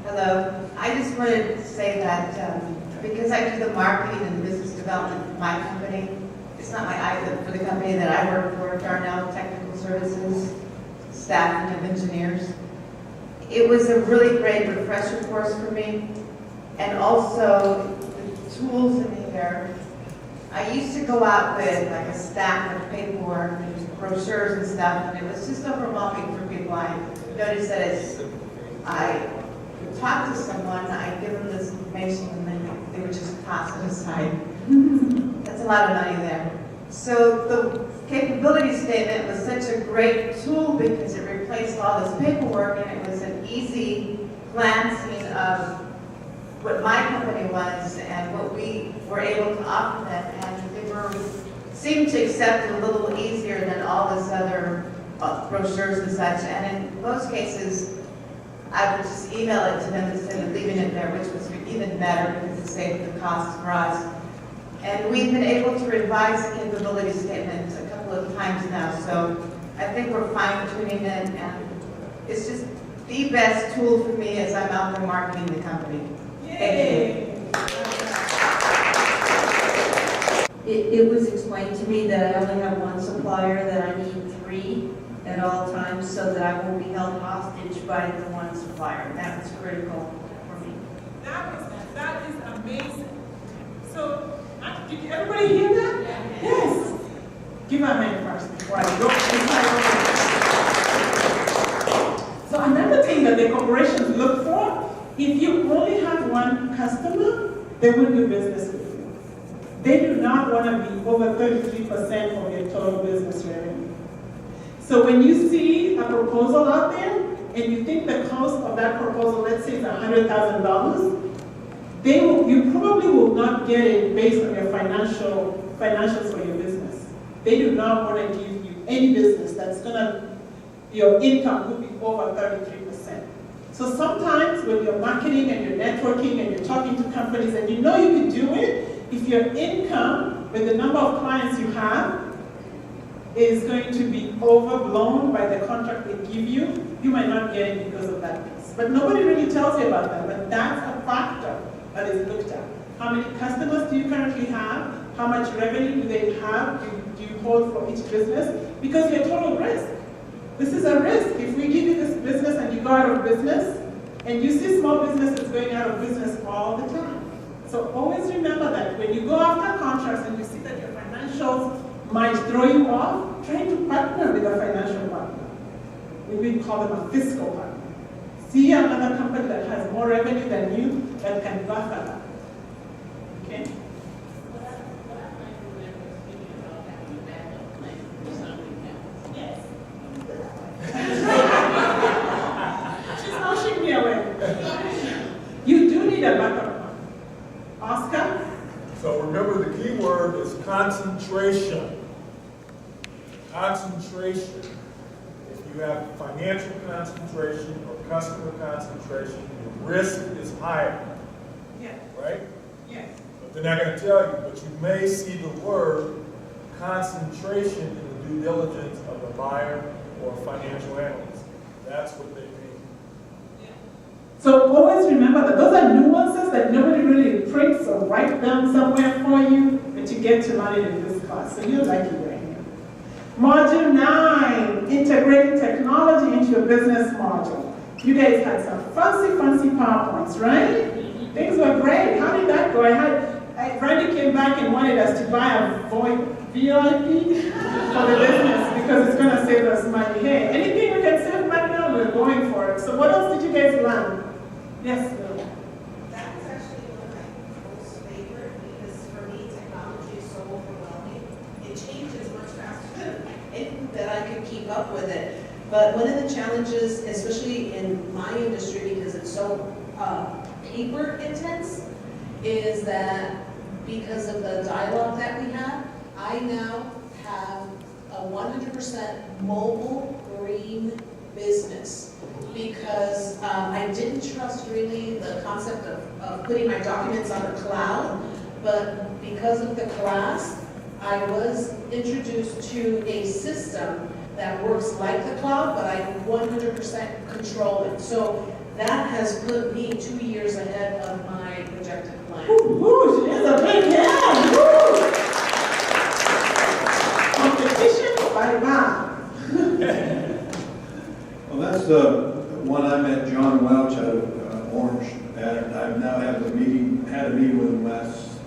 Hello. I just wanted to say that because I do the marketing and business development for my company, it's not for the company that I work for, Darnell Technical Services, staff of engineers. It was a really great refresher course for me, and also the tools in here. I used to go out with like a stack of paperwork and brochures and stuff, and it was just overwhelming for people. I noticed that I would talk to someone, I give them this information, and then they would just toss it aside. That's a lot of money there. So the capability statement was such a great tool because it replaced all this paperwork, and it was an easy glancing of what my company was and what we were able to offer them, and they seemed to accept it a little easier than all this other brochures and such. And in most cases, I would just email it to them instead of leaving it there, which was even better because it saved the cost for us. And we've been able to revise the capability statement a couple of times now, so I think we're fine-tuning it, and it's just the best tool for me as I'm out there marketing the company. Yay. It was explained to me that I only have one supplier, that I need 3 at all times so that I won't be held hostage by the one supplier. That was critical for me. That is amazing. So, did everybody hear that? Yes. Give her a hand first before I go. So another thing that the corporations look for, if you only have one customer, they will do business with you. They do not want to be over 33% of your total business revenue. So when you see a proposal out there, and you think the cost of that proposal, let's say it's $100,000, you probably will not get it based on your financials for your business. They do not want to give you any business that's your income will be over 33%. So sometimes when you're marketing and you're networking and you're talking to companies and you know you can do it, if your income with the number of clients you have is going to be overblown by the contract they give you, you might not get it because of that piece. But nobody really tells you about that, but that's a factor that is looked at. How many customers do you currently have? How much revenue do they have? Do you hold for each business? Because your total risk. This is a risk. If we give you this business and you go out of business, and you see small businesses going out of business all the time. So always remember that when you go after contracts and you see that your financials might throw you off, try to partner with a financial partner. We call them a fiscal partner. See another company that has more revenue than you that can buffer that. Okay? Yes. She's pushing me away. You do need a backup plan. Oscar? So remember, the key word is concentration. Concentration. If you have financial concentration or customer concentration, your risk is higher. Yeah. Right? Yes. But they're not going to tell you, but you may see the word concentration in the due diligence of a buyer or a financial analyst. That's what they mean. So always remember that those are nuances that nobody really prints or write down somewhere for you, but you get to learn it in this class. So you're lucky right here. Module 9, integrating technology into your business module. You guys had some fancy PowerPoints, right? Things were great. How did that go? Randy came back and wanted us to buy a VIP for the business because it's going to save us money. Hey, anything we can save money on, we're going for it. So what else did you guys learn? Yes, Bill. That was actually one of my most favorite because for me, technology is so overwhelming. It changes much faster than I could keep up with it. But one of the challenges, especially in my industry, because it's so paper intense, is that because of the dialogue that we have, I now have a 100% mobile green business because I didn't trust really the concept of putting my documents on the cloud, but because of the class, I was introduced to a system that works like the cloud, but I 100% control it. So That has put me 2 years ahead of my projected plan. Woo, she is a big hand. Woo. Competition, bye-bye. Well, that's the one I met John Welch out of Orange. And I've now had a meeting with him last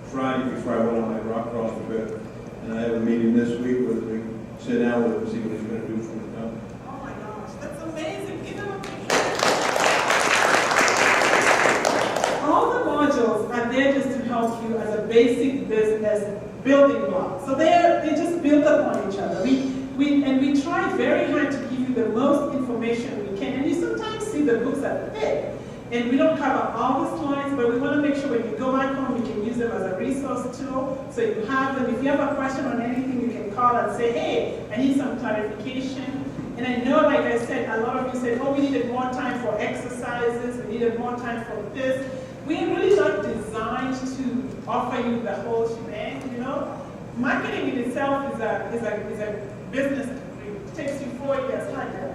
Friday before I went on my rock crawling trip. And I have a meeting this week where we sit down with him and see what he's going to do for the company. Oh my gosh, that's amazing. Give him a big hand. All the modules are there just to help you as a basic business building block. So they just build upon each other. We try very hard to give you the most information we can. And you sometimes see the books are thick. And we don't cover all the slides, but we want to make sure when you go back home, you can use them as a resource tool. So you have them. If you have a question on anything, you can call and say, hey, I need some clarification. And I know, like I said, a lot of you said, oh, we needed more time for exercises. We needed more time for this. We are really not designed to offer you the whole shebang, you know. Marketing in itself is a business degree. It takes you 4 years, like that.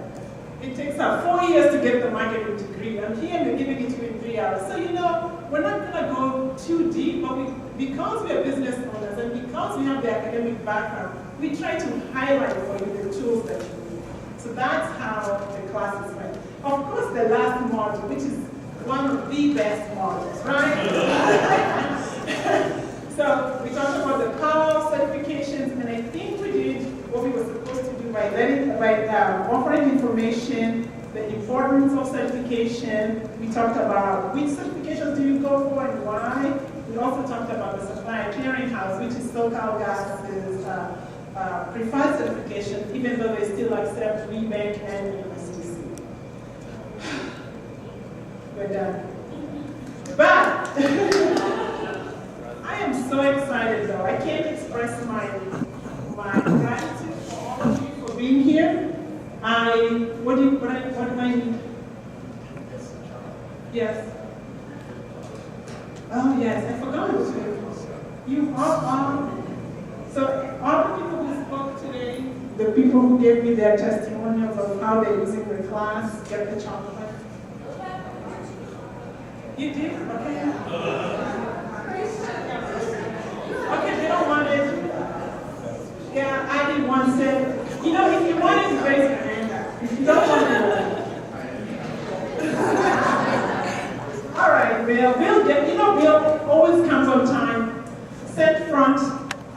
It takes 4 years to get the marketing degree. I'm here, we're giving it to you in 3 hours. So, you know, we're not going to go too deep, but because we're business owners and because we have the academic background, we try to highlight for you the tools that you need. So that's how the classes went. Of course, the last module, which is one of the best modules, right? So we talked about the power of certifications, and I think we did what we were supposed to do by offering information, the importance of certification. We talked about which certifications do you go for and why. We also talked about the Supplier Clearinghouse, which is SoCal Gas's preferred certification, even though they still accept WeBank and USDC. We're done. But I am so excited though. I can't express my gratitude for all of you for being here. What do I need? Yes. Oh yes, I forgot. You all, so all the people who spoke today, the people who gave me their testimonials of how they're using the class, get the chocolate. You did? Okay. Okay, they don't want it. Yeah, I did one said, you know, if you want it, raise your hand up. If you don't want it, all right, Bill. Bill always comes on time, set front,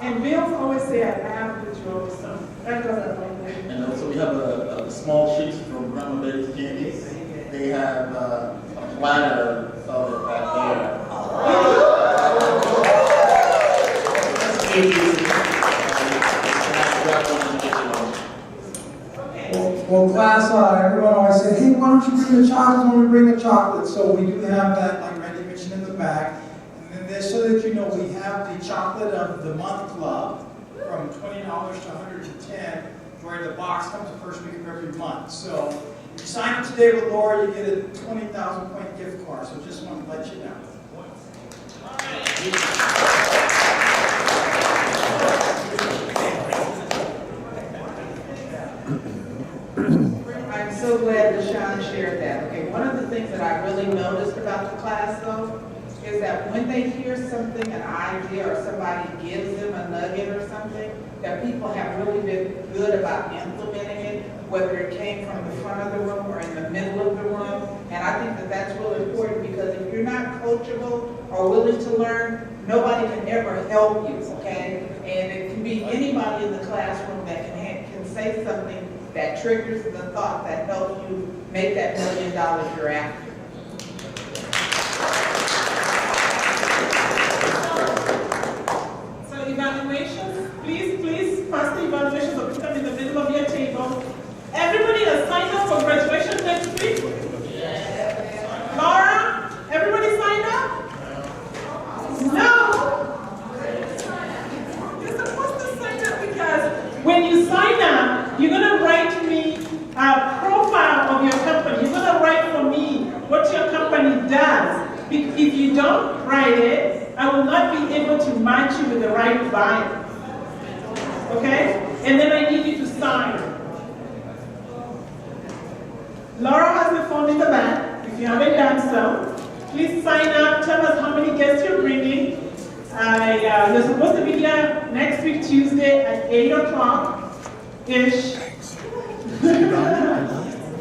and Bill's always say, I have the joke, so that doesn't like that. And also we have a small sheets from Grandma Betty's Candy. They have a platter of it back there. Well, class, everyone always said, hey, why don't you bring the chocolate when we bring the chocolate? So we do have that, like Randy mentioned, in the back. And then so that you know, we have the Chocolate of the Month Club from $20 to $110, where the box comes the first week of every month. So if you sign up today with Laura, you get a 20,000 point gift card. So just want to let you know. I'm so glad that Sean shared that. Okay, one of the things that I really noticed about the class though, is that when they hear something, an idea, or somebody gives them a nugget or something, that people have really been good about implementing it, whether it came from the front of the room or in the middle of the room. And I think that that's really important, because if you're not coachable or willing to learn, nobody can ever help you, okay? And it can be anybody in the classroom that can say something that triggers the thought that helps you make that $1 million you're after. So evaluations, please pass the evaluations or put them in the middle of your table. Everybody has signed up for graduation next week? Yeah. Laura, everybody signed up? No. You're supposed to sign up, because when you sign up, you're going to write me a profile of your company. You're going to write for me what your company does. If you don't write it, I will not be able to match you with the right buyer. Okay? And then I need you to sign. Laura has the phone in the back. you haven't done so, please sign up, tell us how many guests you're bringing. You're supposed to be here next week, Tuesday at 8 o'clock-ish.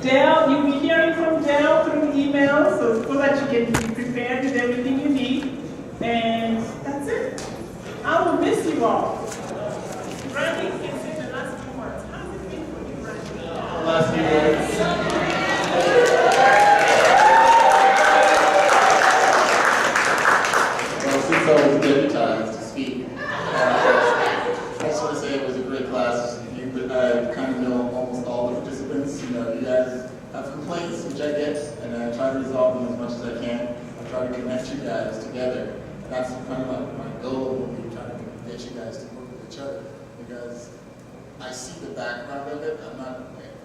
Dale, you'll be hearing from Dale through email, so that you can be prepared with everything you need. And that's it. I will miss you all. Randy can say the last few words. How's it been for you, Randy? Last few words. Well, since I was deputized to speak, I just want to say it was a great class. I kind of know almost all the participants. You know, you guys have complaints, which I get, and I try to resolve them as much as I can. I try to connect you guys together. That's kind of like my goal will be trying to get you guys to work with each other, because I see the background of it. I'm not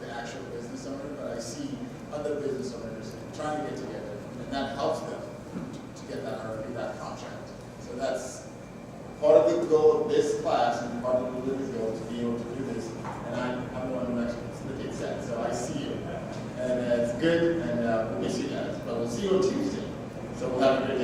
the actual business owner, but I see other business owners trying to get together, and that helps them to get that RFP, that contract. So that's part of the goal of this class, and part of the business goal to be able to do this. And I'm the one who actually facilitates that, so I see you. And it's good, and we'll miss you guys. But we'll see you on Tuesday. So we'll have a great